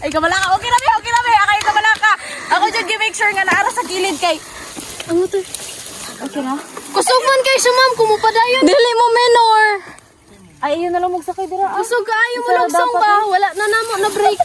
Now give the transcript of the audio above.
Ay, kamala ka. Okay na, be. Okay na, be. Akay, kamala ka. Ako dyan, make sure nga naara sa gilid kay... Ano to? Okay na? Kusog man kay siya, ma'am. Kumupadayon. Dili mo, minor. Ay, yun na lang magsakay dira. Kusog kaayo mo lang ba? Wala na namo na break.